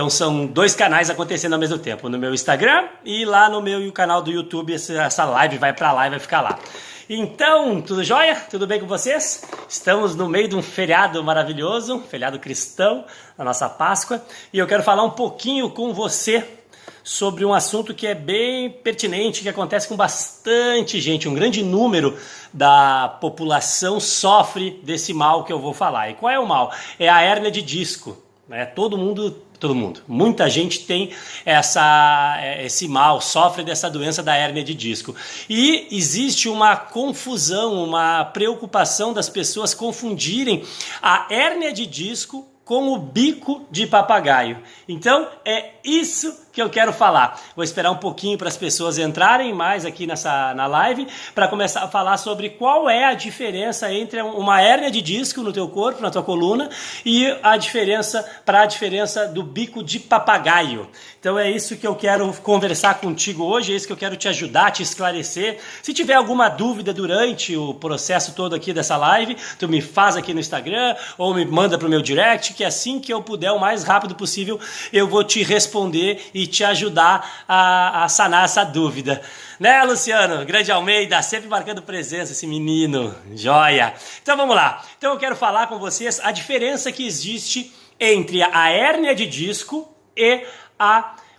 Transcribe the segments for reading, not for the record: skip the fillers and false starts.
Então são dois canais acontecendo ao mesmo tempo, no meu Instagram e lá no meu canal do YouTube. Essa live vai para lá e vai ficar lá. Então, tudo jóia? Tudo bem com vocês? Estamos no meio de um feriado maravilhoso, um feriado cristão, a nossa Páscoa, e eu quero falar um pouquinho com você sobre um assunto que é bem pertinente, que acontece com bastante gente. Um grande número da população sofre desse mal que eu vou falar. E qual é o mal? É a hérnia de disco. Todo mundo, muita gente tem esse mal, sofre dessa doença da hérnia de disco. E existe uma confusão, uma preocupação das pessoas confundirem a hérnia de disco com o bico de papagaio. Então é isso que eu quero falar. Vou esperar um pouquinho para as pessoas entrarem mais aqui na live para começar a falar sobre qual é a diferença entre uma hérnia de disco no teu corpo, na tua coluna, e a diferença do bico de papagaio. Então é isso que eu quero conversar contigo hoje, é isso que eu quero te ajudar, te esclarecer. Se tiver alguma dúvida durante o processo todo aqui dessa live, tu me faz aqui no Instagram ou me manda para o meu direct, que assim que eu puder, o mais rápido possível, eu vou te responder e te ajudar a sanar essa dúvida. Né, Luciano? Grande Almeida, sempre marcando presença, esse menino, joia. Então vamos lá. Então eu quero falar com vocês a diferença que existe entre a hérnia de disco e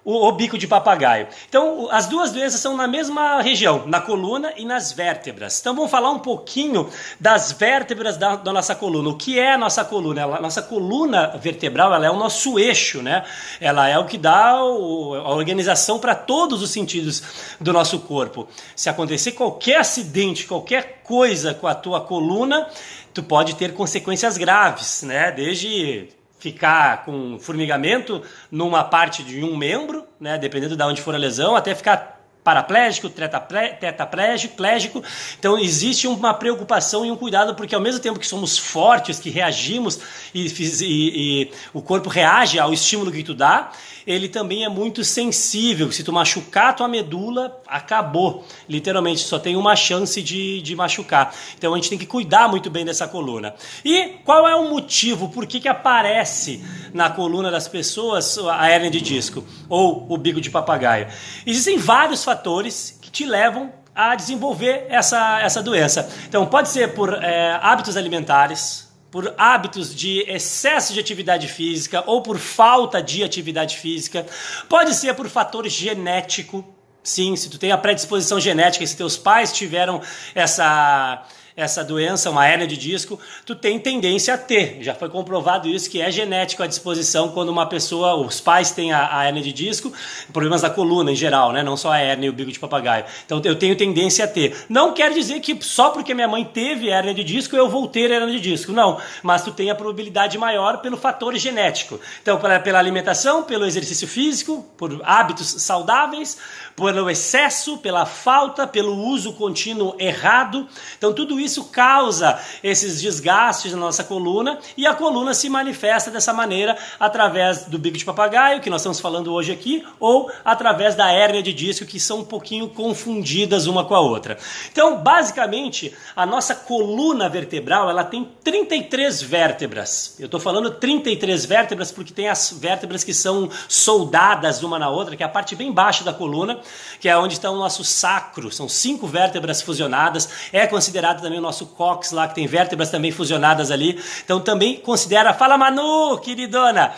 o bico de papagaio. Então, as duas doenças são na mesma região, na coluna e nas vértebras. Então, vamos falar um pouquinho das vértebras da nossa coluna. O que é a nossa coluna? A nossa coluna vertebral, ela é o nosso eixo, né? Ela é o que dá a organização para todos os sentidos do nosso corpo. Se acontecer qualquer acidente, qualquer coisa com a tua coluna, tu pode ter consequências graves, né? Desde ficar com formigamento numa parte de um membro, né, dependendo de onde for a lesão, até ficar paraplégico, tetraplégico. Então existe uma preocupação e um cuidado, porque ao mesmo tempo que somos fortes, que reagimos e o corpo reage ao estímulo que tu dá, ele também é muito sensível. Se tu machucar a tua medula, acabou. Literalmente, só tem uma chance de machucar. Então a gente tem que cuidar muito bem dessa coluna. E qual é o motivo? Por que aparece na coluna das pessoas a hérnia de disco ou o bico de papagaio? Existem vários fatores que te levam a desenvolver essa doença. Então pode ser por hábitos alimentares, por hábitos de excesso de atividade física ou por falta de atividade física. Pode ser por fator genético. Sim, se tu tem a predisposição genética, se teus pais tiveram essa doença, uma hérnia de disco, tu tem tendência a ter. Já foi comprovado isso, que é genético a disposição quando uma pessoa, os pais têm a hérnia de disco, problemas da coluna em geral, né? Não só a hérnia e o bico de papagaio. Então eu tenho tendência a ter. Não quer dizer que só porque minha mãe teve hérnia de disco, eu vou ter hérnia de disco. Não, mas tu tem a probabilidade maior pelo fator genético. Então pela alimentação, pelo exercício físico, por hábitos saudáveis, pelo excesso, pela falta, pelo uso contínuo errado. Então tudo isso causa esses desgastes na nossa coluna e a coluna se manifesta dessa maneira através do bico de papagaio, que nós estamos falando hoje aqui, ou através da hérnia de disco, que são um pouquinho confundidas uma com a outra. Então, basicamente, a nossa coluna vertebral, ela tem 33 vértebras. Eu estou falando 33 vértebras porque tem as vértebras que são soldadas uma na outra, que é a parte bem baixa da coluna, que é onde está o nosso sacro. São 5 vértebras fusionadas. É considerado também o nosso cóccix lá, que tem vértebras também fusionadas ali. Então também considera... Fala, Manu, queridona!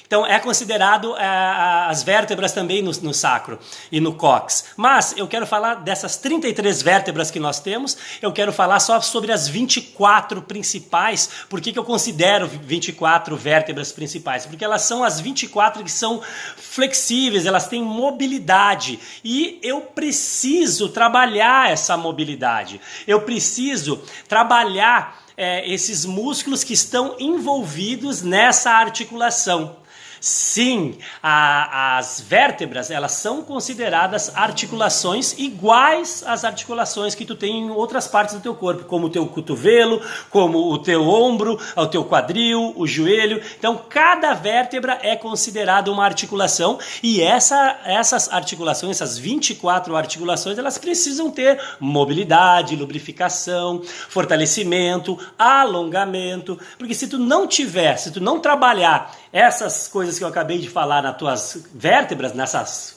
Então é considerado as vértebras também no sacro e no cóccix. Mas eu quero falar dessas 33 vértebras que nós temos, eu quero falar só sobre as 24 principais. Por que eu considero 24 vértebras principais? Porque elas são as 24 que são flexíveis, elas têm mobilidade. E eu preciso trabalhar essa mobilidade. Eu preciso trabalhar esses músculos que estão envolvidos nessa articulação. Sim, as vértebras, elas são consideradas articulações iguais às articulações que tu tem em outras partes do teu corpo, como o teu cotovelo, como o teu ombro, o teu quadril, o joelho. Então, cada vértebra é considerada uma articulação e essas articulações, essas 24 articulações, elas precisam ter mobilidade, lubrificação, fortalecimento, alongamento, porque se tu não trabalhar essas coisas coisas que eu acabei de falar nas tuas vértebras, nessas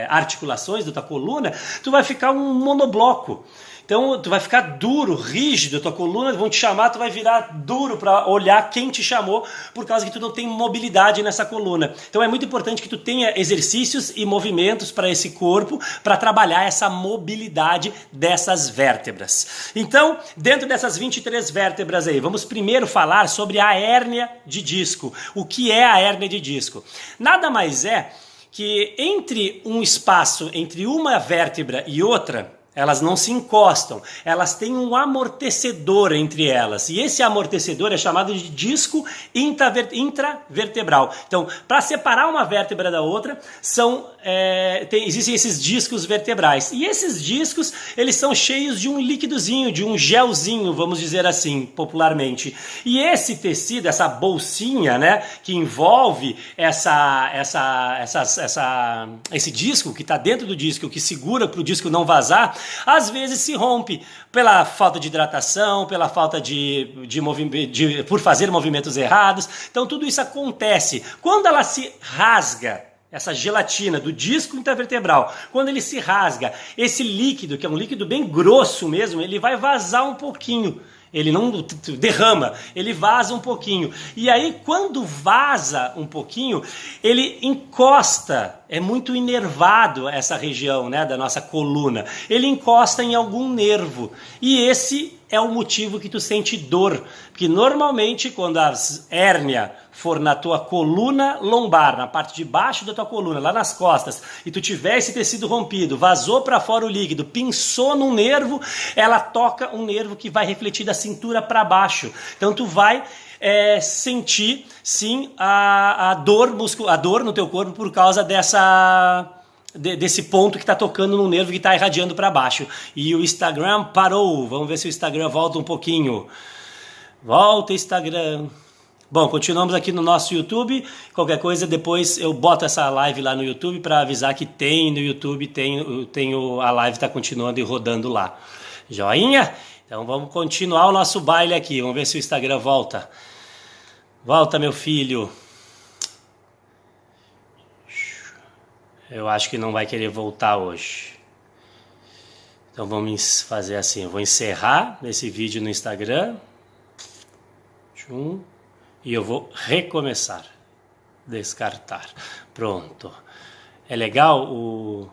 articulações da tua coluna, tu vai ficar um monobloco. Então, tu vai ficar duro, rígido, a tua coluna vão te chamar, tu vai virar duro para olhar quem te chamou, por causa que tu não tem mobilidade nessa coluna. Então, é muito importante que tu tenha exercícios e movimentos para esse corpo, para trabalhar essa mobilidade dessas vértebras. Então, dentro dessas 23 vértebras aí, vamos primeiro falar sobre a hérnia de disco. O que é a hérnia de disco? Nada mais é que entre um espaço entre uma vértebra e outra, elas não se encostam, elas têm um amortecedor entre elas. E esse amortecedor é chamado de disco intravertebral. Então, para separar uma vértebra da outra, existem esses discos vertebrais. E esses discos, eles são cheios de um líquidozinho, de um gelzinho, vamos dizer assim, popularmente. E esse tecido, essa bolsinha, né, que envolve esse disco, que está dentro do disco, que segura para o disco não vazar, às vezes se rompe pela falta de hidratação, pela falta por fazer movimentos errados. Então tudo isso acontece. Quando ela se rasga, essa gelatina do disco intervertebral, quando ele se rasga, esse líquido, que é um líquido bem grosso mesmo, ele vai vazar um pouquinho. Ele não derrama, ele vaza um pouquinho. E aí, quando vaza um pouquinho, ele encosta, é muito inervado essa região, né, da nossa coluna. Ele encosta em algum nervo. E esse é o motivo que tu sente dor. Porque normalmente, quando a hérnia for na tua coluna lombar, na parte de baixo da tua coluna, lá nas costas, e tu tiver esse tecido rompido, vazou para fora o líquido, pinçou num nervo, ela toca um nervo que vai refletir da cintura para baixo. Então tu vai sentir sim a dor no teu corpo por causa desse ponto que está tocando no nervo que está irradiando para baixo. E o Instagram parou. Vamos ver se o Instagram volta um pouquinho. Volta, Instagram. Bom, continuamos aqui no nosso YouTube. Qualquer coisa, depois eu boto essa live lá no YouTube para avisar que tem no YouTube, a live está continuando e rodando lá. Joinha? Então vamos continuar o nosso baile aqui. Vamos ver se o Instagram volta. Volta, meu filho. Eu acho que não vai querer voltar hoje. Então vamos fazer assim. Eu vou encerrar esse vídeo no Instagram. E eu vou recomeçar. Descartar. Pronto. É legal o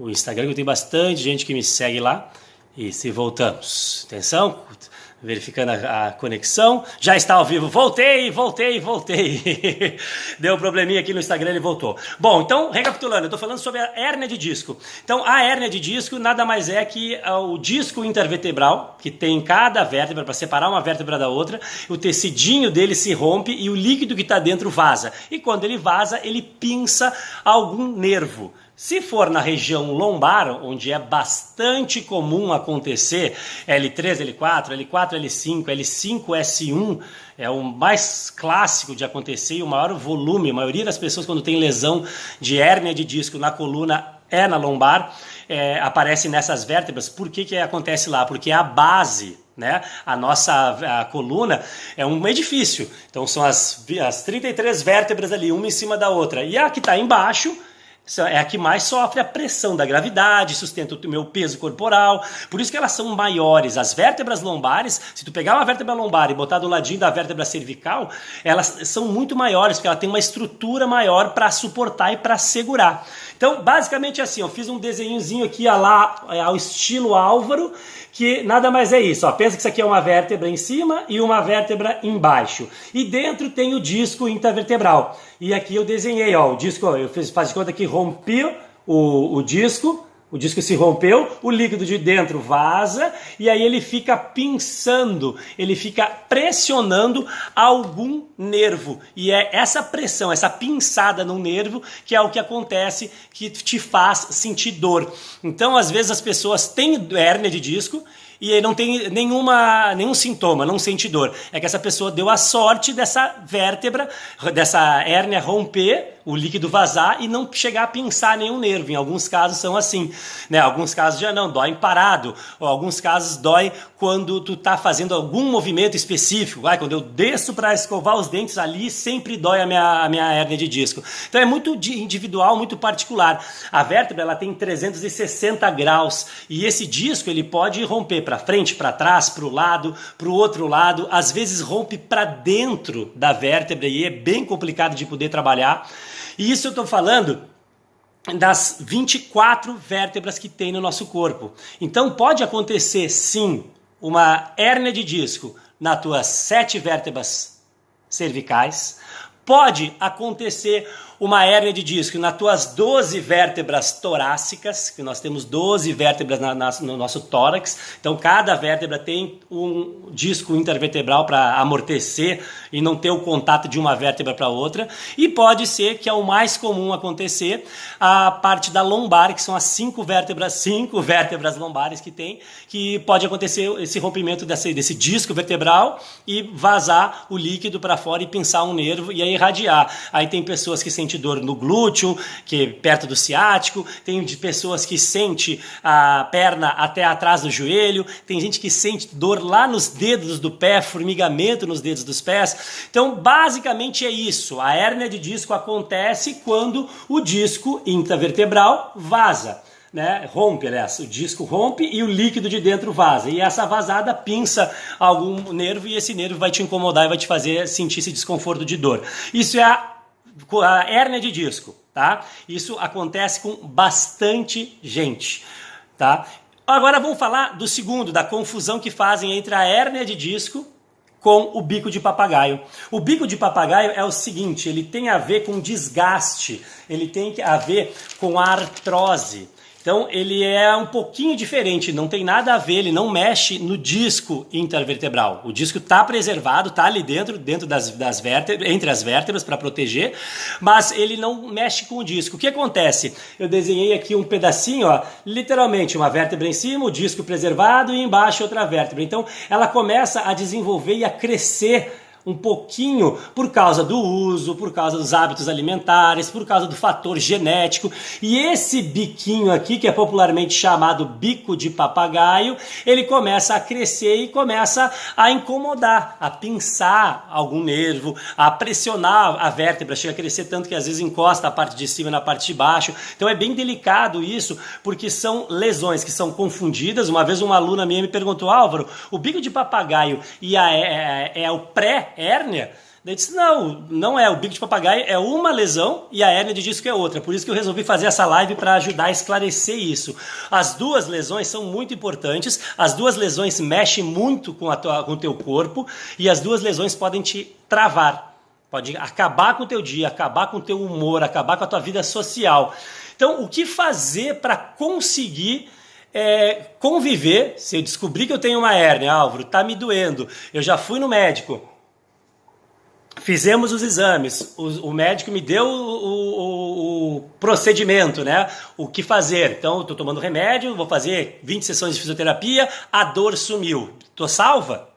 Instagram, que tem bastante gente que me segue lá. E se voltamos. Atenção. Verificando a conexão. Já está ao vivo. Voltei. Deu um probleminha aqui no Instagram, ele voltou. Bom, então, recapitulando, eu estou falando sobre a hérnia de disco. Então, a hérnia de disco nada mais é que o disco intervertebral, que tem cada vértebra, para separar uma vértebra da outra, o tecidinho dele se rompe e o líquido que está dentro vaza. E quando ele vaza, ele pinça algum nervo. Se for na região lombar, onde é bastante comum acontecer L3, L4, L5, L5, S1, é o mais clássico de acontecer e o maior volume. A maioria das pessoas, quando tem lesão de hérnia de disco na coluna, na lombar, aparece nessas vértebras. Por que acontece lá? Porque a base, né? A coluna é um edifício. Então são as 33 vértebras ali, uma em cima da outra. E a que está embaixo é a que mais sofre a pressão da gravidade, sustenta o meu peso corporal, por isso que elas são maiores. As vértebras lombares, se tu pegar uma vértebra lombar e botar do ladinho da vértebra cervical, elas são muito maiores, porque ela tem uma estrutura maior para suportar e para segurar. Então, basicamente assim, eu fiz um desenhozinho aqui ao estilo Álvaro, que nada mais é isso. Pensa que isso aqui é uma vértebra em cima e uma vértebra embaixo. E dentro tem o disco intervertebral. E aqui eu desenhei, o disco, faz de conta que rompi o disco se rompeu, o líquido de dentro vaza e aí ele fica pinçando, ele fica pressionando algum nervo. E é essa pressão, essa pinçada no nervo que é o que acontece, que te faz sentir dor. Então, às vezes as pessoas têm hérnia de disco e ele não tem nenhum sintoma, não sente dor. É que essa pessoa deu a sorte dessa vértebra, dessa hérnia romper, o líquido vazar e não chegar a pinçar nenhum nervo. Em alguns casos são assim, né? Alguns casos já não, dói parado, ou alguns casos dói quando tu tá fazendo algum movimento específico. Quando eu desço para escovar os dentes ali, sempre dói a minha hérnia de disco. Então é muito individual, muito particular. A vértebra ela tem 360 graus e esse disco ele pode romper para frente, para trás, para o lado, para o outro lado. Às vezes rompe para dentro da vértebra e é bem complicado de poder trabalhar. E isso eu estou falando das 24 vértebras que tem no nosso corpo. Então pode acontecer sim uma hérnia de disco nas tuas 7 vértebras cervicais, pode acontecer uma hérnia de disco nas tuas 12 vértebras torácicas, que nós temos 12 vértebras no nosso tórax, então cada vértebra tem um disco intervertebral para amortecer e não ter o contato de uma vértebra para outra, e pode ser, que é o mais comum acontecer, a parte da lombar, que são as 5 vértebras lombares que tem, que pode acontecer esse rompimento desse disco vertebral e vazar o líquido para fora e pinçar um nervo e aí irradiar. Aí tem pessoas que sentem dor no glúteo, que é perto do ciático, tem de pessoas que sente a perna até atrás do joelho, tem gente que sente dor lá nos dedos do pé, formigamento nos dedos dos pés. Então, basicamente é isso. A hérnia de disco acontece quando o disco intravertebral vaza. Né, rompe, aliás, o disco rompe e o líquido de dentro vaza. E essa vazada pinça algum nervo e esse nervo vai te incomodar e vai te fazer sentir esse desconforto de dor. Isso é a hérnia de disco, tá? Isso acontece com bastante gente, tá? Agora vamos falar do segundo, da confusão que fazem entre a hérnia de disco com o bico de papagaio. O bico de papagaio é o seguinte, ele tem a ver com desgaste, ele tem a ver com a artrose. Então ele é um pouquinho diferente, não tem nada a ver, ele não mexe no disco intervertebral. O disco está preservado, está ali dentro das vértebras, entre as vértebras para proteger, mas ele não mexe com o disco. O que acontece? Eu desenhei aqui um pedacinho, ó, literalmente uma vértebra em cima, o disco preservado e embaixo outra vértebra. Então ela começa a desenvolver e a crescer um pouquinho por causa do uso, por causa dos hábitos alimentares, por causa do fator genético. E esse biquinho aqui, que é popularmente chamado bico de papagaio, ele começa a crescer e começa a incomodar, a pinçar algum nervo, a pressionar a vértebra, chega a crescer tanto que às vezes encosta a parte de cima na parte de baixo. Então é bem delicado isso, porque são lesões que são confundidas. Uma vez uma aluna minha me perguntou: Álvaro, o bico de papagaio é o pré-hérnia? Daí eu disse, não é, o bico de papagaio é uma lesão e a hérnia de disco é outra. Por isso que eu resolvi fazer essa live para ajudar a esclarecer isso. As duas lesões são muito importantes, as duas lesões mexem muito com o teu corpo e as duas lesões podem te travar. Pode acabar com o teu dia, acabar com o teu humor, acabar com a tua vida social. Então, o que fazer para conseguir conviver? Se eu descobrir que eu tenho uma hérnia, Álvaro, tá me doendo, eu já fui no médico, fizemos os exames, o médico me deu o procedimento, né? O que fazer? Então, estou tomando remédio, vou fazer 20 sessões de fisioterapia, a dor sumiu. Tô salva?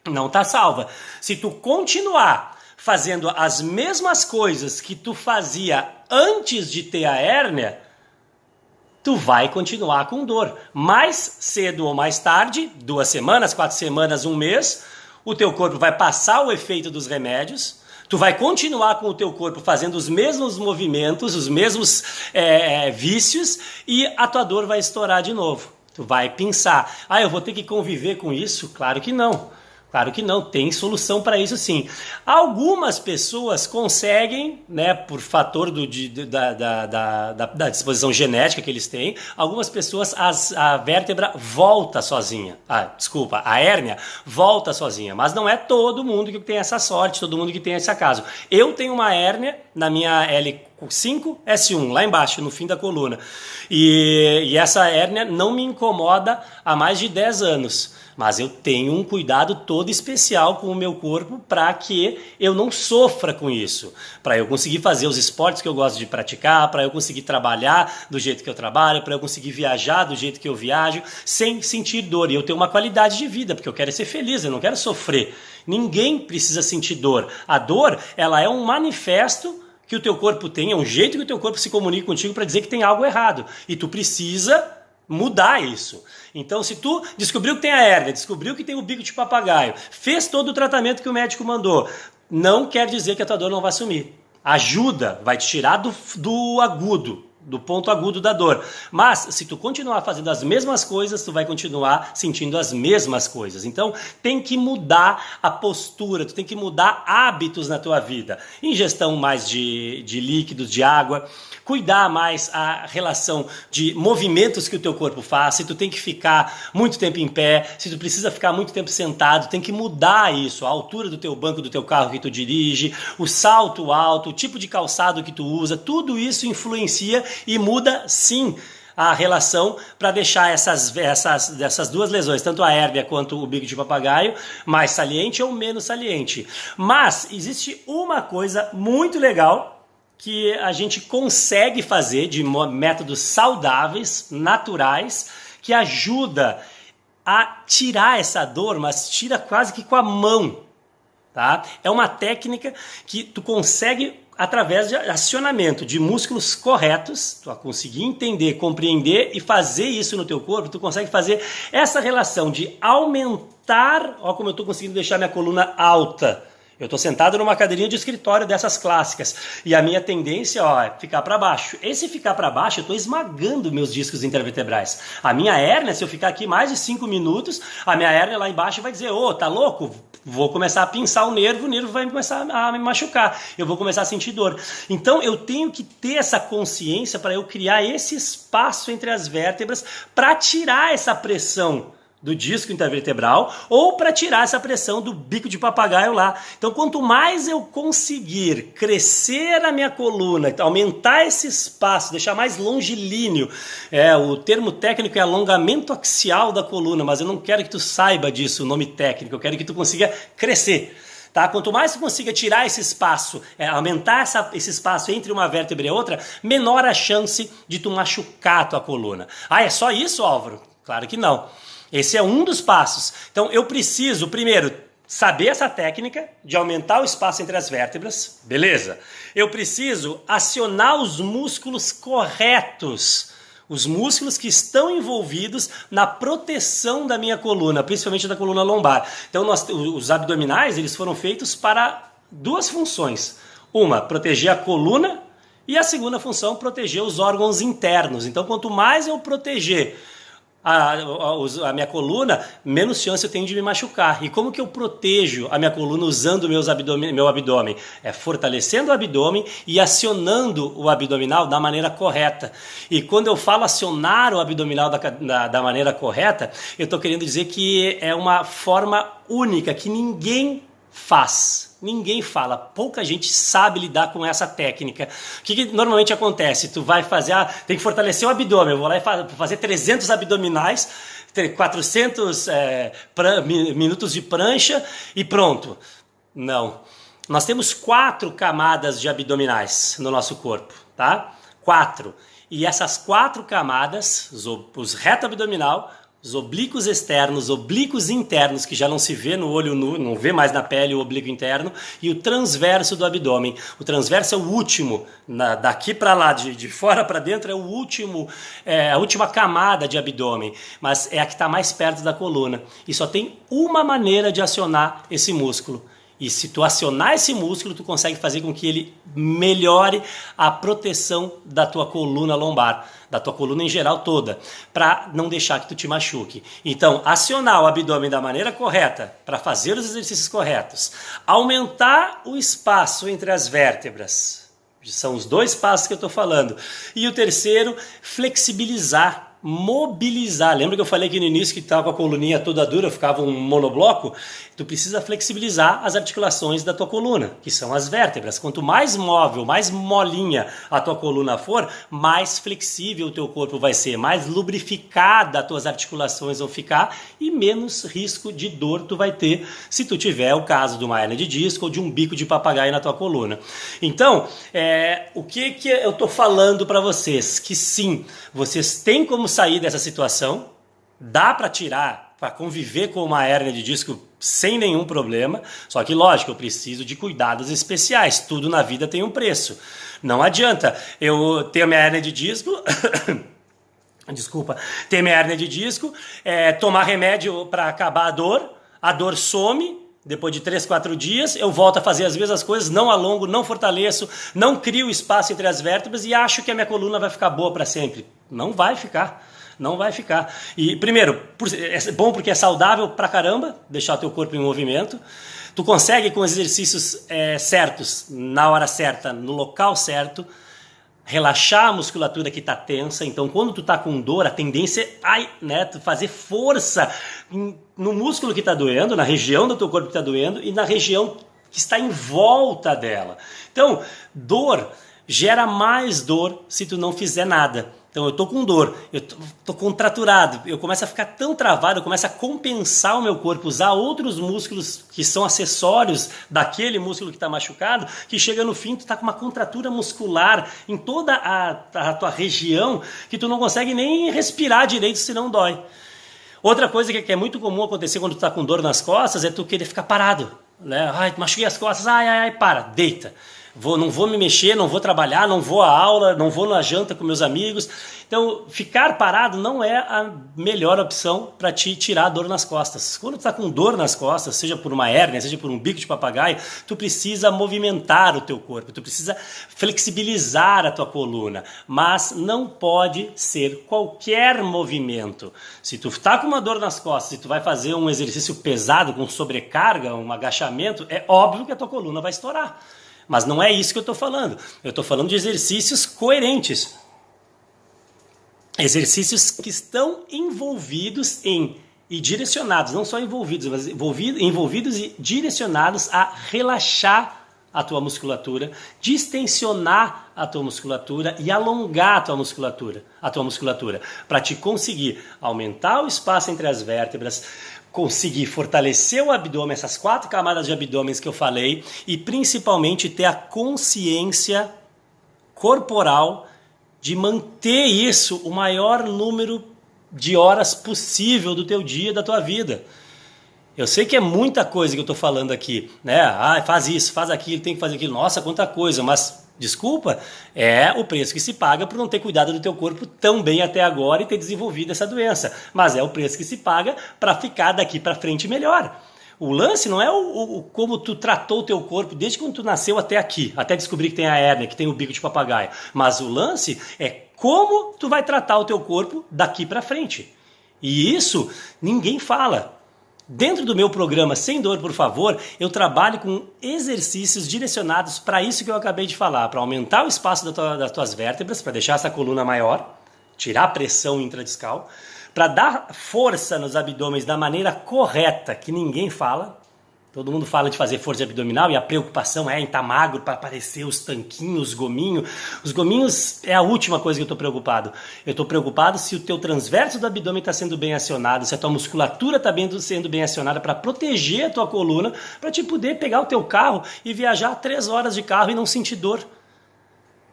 Não tá salva. Se tu continuar fazendo as mesmas coisas que tu fazia antes de ter a hérnia, tu vai continuar com dor. Mais cedo ou mais tarde, 2 semanas, 4 semanas, 1 mês, o teu corpo vai passar o efeito dos remédios, tu vai continuar com o teu corpo fazendo os mesmos movimentos, os mesmos vícios, e a tua dor vai estourar de novo. Tu vai pensar, eu vou ter que conviver com isso? Claro que não. Claro que não, tem solução para isso sim. Algumas pessoas conseguem, né, por fator da disposição genética que eles têm, algumas pessoas a vértebra volta sozinha. A hérnia volta sozinha, mas não é todo mundo que tem essa sorte, todo mundo que tem esse acaso. Eu tenho uma hérnia na minha 5, S1, lá embaixo, no fim da coluna. E essa hérnia não me incomoda há mais de 10 anos. Mas eu tenho um cuidado todo especial com o meu corpo para que eu não sofra com isso. Para eu conseguir fazer os esportes que eu gosto de praticar, para eu conseguir trabalhar do jeito que eu trabalho, para eu conseguir viajar do jeito que eu viajo, sem sentir dor. E eu tenho uma qualidade de vida, porque eu quero ser feliz, eu não quero sofrer. Ninguém precisa sentir dor. A dor, ela é um manifesto que o teu corpo tem, é um jeito que o teu corpo se comunica contigo para dizer que tem algo errado. E tu precisa mudar isso. Então, se tu descobriu que tem a hérnia, descobriu que tem o bico de papagaio, fez todo o tratamento que o médico mandou, não quer dizer que a tua dor não vai sumir. Ajuda, vai te tirar do agudo, do ponto agudo da dor. Mas, se tu continuar fazendo as mesmas coisas, tu vai continuar sentindo as mesmas coisas. Então, tem que mudar a postura, tu tem que mudar hábitos na tua vida. Ingestão mais de líquidos, de água, cuidar mais a relação de movimentos que o teu corpo faz. Se tu tem que ficar muito tempo em pé, se tu precisa ficar muito tempo sentado, tem que mudar isso. A altura do teu banco, do teu carro que tu dirige, o salto alto, o tipo de calçado que tu usa, tudo isso influencia e muda sim a relação para deixar essas duas lesões, tanto a hérnia quanto o bico de papagaio, mais saliente ou menos saliente. Mas existe uma coisa muito legal que a gente consegue fazer de métodos saudáveis, naturais, que ajuda a tirar essa dor, mas tira quase que com a mão, tá? É uma técnica que tu consegue através de acionamento de músculos corretos, tu vai conseguir entender, compreender e fazer isso no teu corpo, tu consegue fazer essa relação de aumentar, ó como eu estou conseguindo deixar minha coluna alta. Eu estou sentado numa cadeirinha de escritório dessas clássicas e a minha tendência é ficar para baixo. Esse ficar para baixo, eu estou esmagando meus discos intervertebrais. A minha hérnia, se eu ficar aqui mais de 5 minutos, a minha hérnia lá embaixo vai dizer, tá louco? Vou começar a pinçar o nervo vai começar a me machucar, eu vou começar a sentir dor. Então eu tenho que ter essa consciência para eu criar esse espaço entre as vértebras para tirar essa pressão do disco intervertebral ou para tirar essa pressão do bico de papagaio lá. Então, quanto mais eu conseguir crescer a minha coluna, aumentar esse espaço, deixar mais longilíneo, o termo técnico é alongamento axial da coluna, mas eu não quero que tu saiba disso, o nome técnico, eu quero que tu consiga crescer. Tá? Quanto mais tu consiga tirar esse espaço, aumentar esse espaço entre uma vértebra e outra, menor a chance de tu machucar a tua coluna. Ah, é só isso, Álvaro? Claro que não. Esse é um dos passos. Então eu preciso, primeiro, saber essa técnica de aumentar o espaço entre as vértebras. Beleza. Eu preciso acionar os músculos corretos. Os músculos que estão envolvidos na proteção da minha coluna, principalmente da coluna lombar. Então os abdominais eles foram feitos para duas funções. Uma, proteger a coluna e a segunda função, proteger os órgãos internos. Então quanto mais eu proteger a minha coluna, menos chance eu tenho de me machucar. E como que eu protejo a minha coluna usando meu abdômen? É fortalecendo o abdômen e acionando o abdominal da maneira correta. E quando eu falo acionar o abdominal da maneira correta, eu estou querendo dizer que é uma forma única que ninguém faz. Ninguém fala, pouca gente sabe lidar com essa técnica. O que normalmente acontece? Tu vai fazer, tem que fortalecer o abdômen, eu vou lá e fazer 300 abdominais, 400 minutos de prancha e pronto. Não. Nós temos 4 camadas de abdominais no nosso corpo, tá? 4. E essas 4 camadas, os reto abdominal, os oblíquos externos, oblíquos internos, que já não se vê no olho nu, não vê mais na pele o oblíquo interno, e o transverso do abdômen. O transverso é o último, daqui para lá, de fora para dentro, é o último, a última camada de abdômen, mas é a que está mais perto da coluna. E só tem uma maneira de acionar esse músculo. E se tu acionar esse músculo, tu consegue fazer com que ele melhore a proteção da tua coluna lombar, da tua coluna em geral toda, para não deixar que tu te machuque. Então, acionar o abdômen da maneira correta, para fazer os exercícios corretos, aumentar o espaço entre as vértebras, são os 2 passos que eu estou falando, e o terceiro, flexibilizar mobilizar. Lembra que eu falei aqui no início que estava com a coluninha toda dura, ficava um monobloco? Tu precisa flexibilizar as articulações da tua coluna, que são as vértebras. Quanto mais móvel, mais molinha a tua coluna for, mais flexível o teu corpo vai ser, mais lubrificada as tuas articulações vão ficar e menos risco de dor tu vai ter se tu tiver o caso de uma hernia de disco ou de um bico de papagaio na tua coluna. Então, o que eu estou falando para vocês? Que sim, vocês têm como sair dessa situação, dá para tirar, para conviver com uma hérnia de disco sem nenhum problema, só que lógico, eu preciso de cuidados especiais, tudo na vida tem um preço. Não adianta eu ter minha hérnia de disco, ter minha hérnia de disco, tomar remédio para acabar a dor some, depois de 3, 4 dias, eu volto a fazer as mesmas coisas, não alongo, não fortaleço, não crio espaço entre as vértebras e acho que a minha coluna vai ficar boa para sempre. Não vai ficar. Não vai ficar. E primeiro, é bom porque é saudável pra caramba, deixar o teu corpo em movimento. Tu consegue com os exercícios certos, na hora certa, no local certo, relaxar a musculatura que está tensa. Então, quando tu tá com dor, a tendência é tu fazer força no músculo que está doendo, na região do teu corpo que está doendo e na região que está em volta dela. Então, dor gera mais dor se tu não fizer nada. Então eu tô com dor, eu tô contraturado, eu começo a ficar tão travado, eu começo a compensar o meu corpo, usar outros músculos que são acessórios daquele músculo que está machucado, que chega no fim tu tá com uma contratura muscular em toda a tua região que tu não consegue nem respirar direito se não dói. Outra coisa que é muito comum acontecer quando tu tá com dor nas costas é tu querer ficar parado, né? Ai, machuquei as costas, para, deita. Não vou me mexer, não vou trabalhar, não vou à aula, não vou na janta com meus amigos. Então, ficar parado não é a melhor opção para te tirar a dor nas costas. Quando tu está com dor nas costas, seja por uma hérnia, seja por um bico de papagaio, tu precisa movimentar o teu corpo, tu precisa flexibilizar a tua coluna, mas não pode ser qualquer movimento. Se tu está com uma dor nas costas e tu vai fazer um exercício pesado com sobrecarga, um agachamento, é óbvio que a tua coluna vai estourar. Mas não é isso que eu estou falando. Eu estou falando de exercícios coerentes. Exercícios que estão envolvidos e direcionados, não só envolvidos, mas envolvidos e direcionados a relaxar a tua musculatura, distensionar a tua musculatura e alongar a tua musculatura, para te conseguir aumentar o espaço entre as vértebras, conseguir fortalecer o abdômen, essas 4 camadas de abdômen que eu falei, e principalmente ter a consciência corporal de manter isso o maior número de horas possível do teu dia, da tua vida. Eu sei que é muita coisa que eu estou falando aqui, né? Faz isso, faz aquilo, tem que fazer aquilo. Nossa, quanta coisa, mas desculpa, é o preço que se paga por não ter cuidado do teu corpo tão bem até agora e ter desenvolvido essa doença. Mas é o preço que se paga para ficar daqui para frente melhor. O lance não é como tu tratou o teu corpo desde quando tu nasceu até aqui, até descobrir que tem a hérnia, que tem o bico de papagaio. Mas o lance é como tu vai tratar o teu corpo daqui para frente. E isso ninguém fala. Dentro do meu programa Sem Dor, por favor, eu trabalho com exercícios direcionados para isso que eu acabei de falar, para aumentar o espaço das tuas vértebras, para deixar essa coluna maior, tirar a pressão intradiscal, para dar força nos abdômenes da maneira correta, que ninguém fala. Todo mundo fala de fazer força abdominal e a preocupação é em estar magro para aparecer os tanquinhos, os gominhos. Os gominhos é a última coisa que eu estou preocupado. Eu estou preocupado se o teu transverso do abdômen está sendo bem acionado, se a tua musculatura está sendo bem acionada para proteger a tua coluna, para te poder pegar o teu carro e viajar 3 horas de carro e não sentir dor.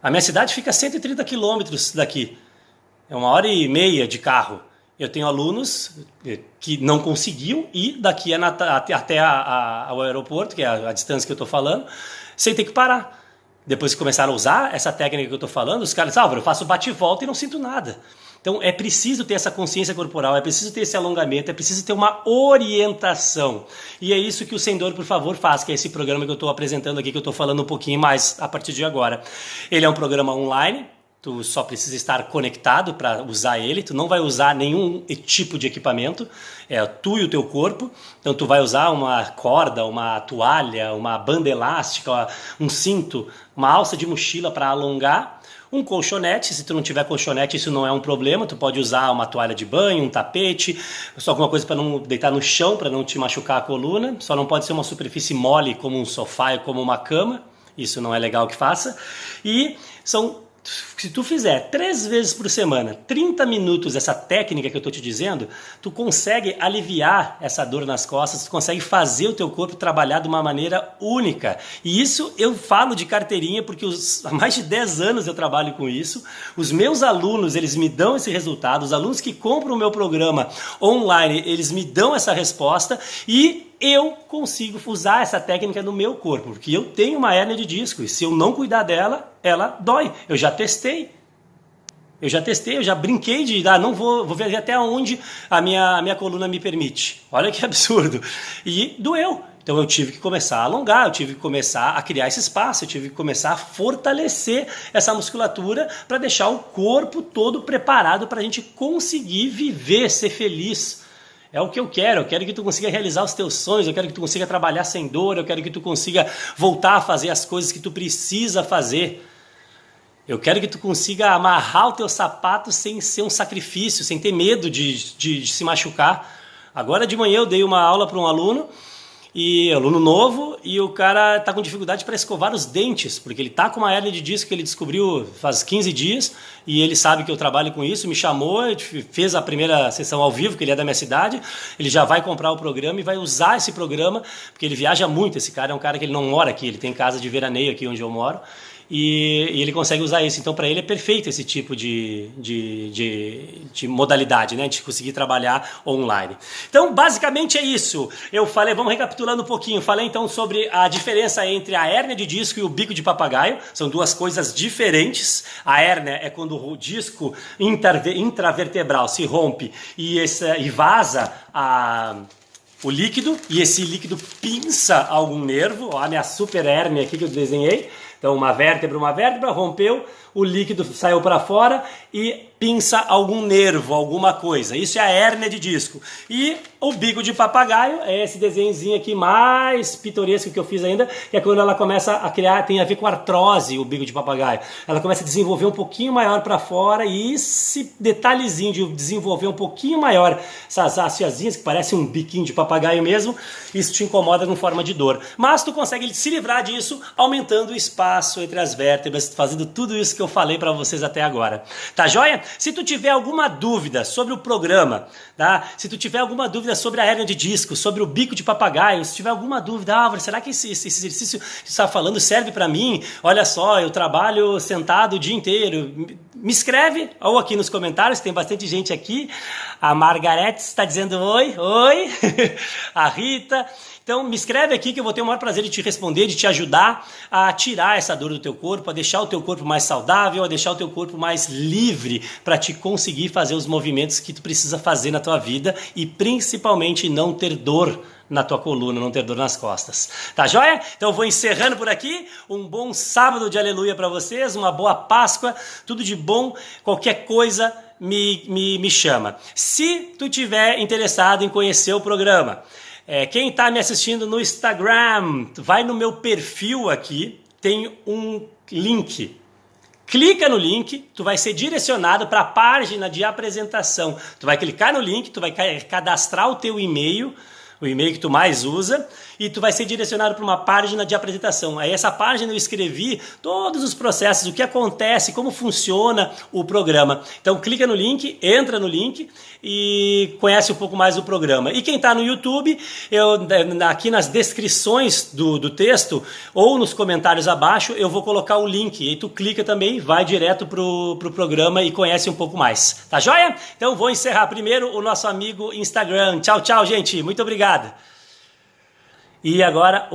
A minha cidade fica a 130 quilômetros daqui. É 1h30 de carro. Eu tenho alunos que não conseguiam ir daqui até o aeroporto, que é a distância que eu estou falando, sem ter que parar. Depois que começaram a usar essa técnica que eu estou falando, os caras dizem, Álvaro, eu faço bate e volta e não sinto nada. Então é preciso ter essa consciência corporal, é preciso ter esse alongamento, é preciso ter uma orientação. E é isso que o Sem Dor, por favor, faz, que é esse programa que eu estou apresentando aqui, que eu estou falando um pouquinho mais a partir de agora. Ele é um programa online. Tu só precisa estar conectado para usar ele, tu não vai usar nenhum tipo de equipamento, é tu e o teu corpo, então tu vai usar uma corda, uma toalha, uma banda elástica, um cinto, uma alça de mochila para alongar, um colchonete. Se tu não tiver colchonete, isso não é um problema, tu pode usar uma toalha de banho, um tapete, só alguma coisa para não deitar no chão, para não te machucar a coluna. Só não pode ser uma superfície mole como um sofá ou como uma cama, isso não é legal que faça. E se tu fizer 3 vezes por semana, 30 minutos, essa técnica que eu estou te dizendo, tu consegue aliviar essa dor nas costas, tu consegue fazer o teu corpo trabalhar de uma maneira única. E isso eu falo de carteirinha porque há mais de 10 anos eu trabalho com isso. Os meus alunos, eles me dão esse resultado, os alunos que compram o meu programa online, eles me dão essa resposta e eu consigo usar essa técnica no meu corpo, porque eu tenho uma hérnia de disco e se eu não cuidar dela, ela dói. Eu já testei, eu já brinquei de não vou ver até onde a minha coluna me permite. Olha que absurdo. E doeu. Então eu tive que começar a alongar, eu tive que começar a criar esse espaço, eu tive que começar a fortalecer essa musculatura para deixar o corpo todo preparado para a gente conseguir viver, ser feliz. É o que eu quero que tu consiga realizar os teus sonhos, eu quero que tu consiga trabalhar sem dor, eu quero que tu consiga voltar a fazer as coisas que tu precisa fazer. Eu quero que tu consiga amarrar o teu sapato sem ser um sacrifício, sem ter medo de se machucar. Agora de manhã eu dei uma aula para um aluno novo, e o cara está com dificuldade para escovar os dentes, porque ele está com uma hérnia de disco que ele descobriu faz 15 dias, e ele sabe que eu trabalho com isso, me chamou, fez a primeira sessão ao vivo, que ele é da minha cidade, ele já vai comprar o programa e vai usar esse programa, porque ele viaja muito, esse cara é um cara que ele não mora aqui, ele tem casa de veraneio aqui onde eu moro, e ele consegue usar isso. Então, para ele é perfeito esse tipo de modalidade, né? De conseguir trabalhar online. Então, basicamente é isso. Eu falei, vamos recapitulando um pouquinho. Falei então sobre a diferença entre a hérnia de disco e o bico de papagaio. São duas coisas diferentes. A hérnia é quando o disco intravertebral se rompe e vaza o líquido, e esse líquido pinça algum nervo. Olha a minha super hérnia aqui que eu desenhei. Então uma vértebra rompeu, o líquido saiu para fora e pinça algum nervo, alguma coisa. Isso é a hérnia de disco. E o bico de papagaio é esse desenhozinho aqui mais pitoresco que eu fiz ainda, que é quando ela começa a criar, tem a ver com artrose, o bico de papagaio. Ela começa a desenvolver um pouquinho maior para fora, e esse detalhezinho de desenvolver um pouquinho maior, essas hasteazinhas que parecem um biquinho de papagaio mesmo, isso te incomoda em forma de dor. Mas tu consegue se livrar disso aumentando o espaço entre as vértebras, fazendo tudo isso que eu falei para vocês até agora. Tá joia? Se tu tiver alguma dúvida sobre o programa, tá? Se tu tiver alguma dúvida sobre a hérnia de disco, sobre o bico de papagaio, se tiver alguma dúvida, Álvaro, será que esse exercício que você está falando serve para mim? Olha só, eu trabalho sentado o dia inteiro. Me escreve, ou aqui nos comentários, tem bastante gente aqui. A Margarete está dizendo oi, oi. A Rita. Então me escreve aqui que eu vou ter o maior prazer de te responder, de te ajudar a tirar essa dor do teu corpo, a deixar o teu corpo mais saudável, a deixar o teu corpo mais livre para te conseguir fazer os movimentos que tu precisa fazer na tua vida e principalmente não ter dor na tua coluna, não ter dor nas costas. Tá joia? Então eu vou encerrando por aqui. Um bom sábado de aleluia para vocês, uma boa Páscoa, tudo de bom. Qualquer coisa me chama. Se tu tiver interessado em conhecer o programa, quem está me assistindo no Instagram, vai no meu perfil aqui, tem um link. Clica no link, tu vai ser direcionado para a página de apresentação. Tu vai clicar no link, tu vai cadastrar o teu e-mail, o e-mail que tu mais usa, e tu vai ser direcionado para uma página de apresentação. Aí essa página eu escrevi todos os processos, o que acontece, como funciona o programa. Então clica no link, entra no link e conhece um pouco mais do programa. E quem está no YouTube, aqui nas descrições do texto ou nos comentários abaixo, eu vou colocar o link. E aí tu clica também, vai direto pro programa e conhece um pouco mais. Tá joia? Então vou encerrar primeiro o nosso amigo Instagram. Tchau, tchau, gente. Muito obrigado. E agora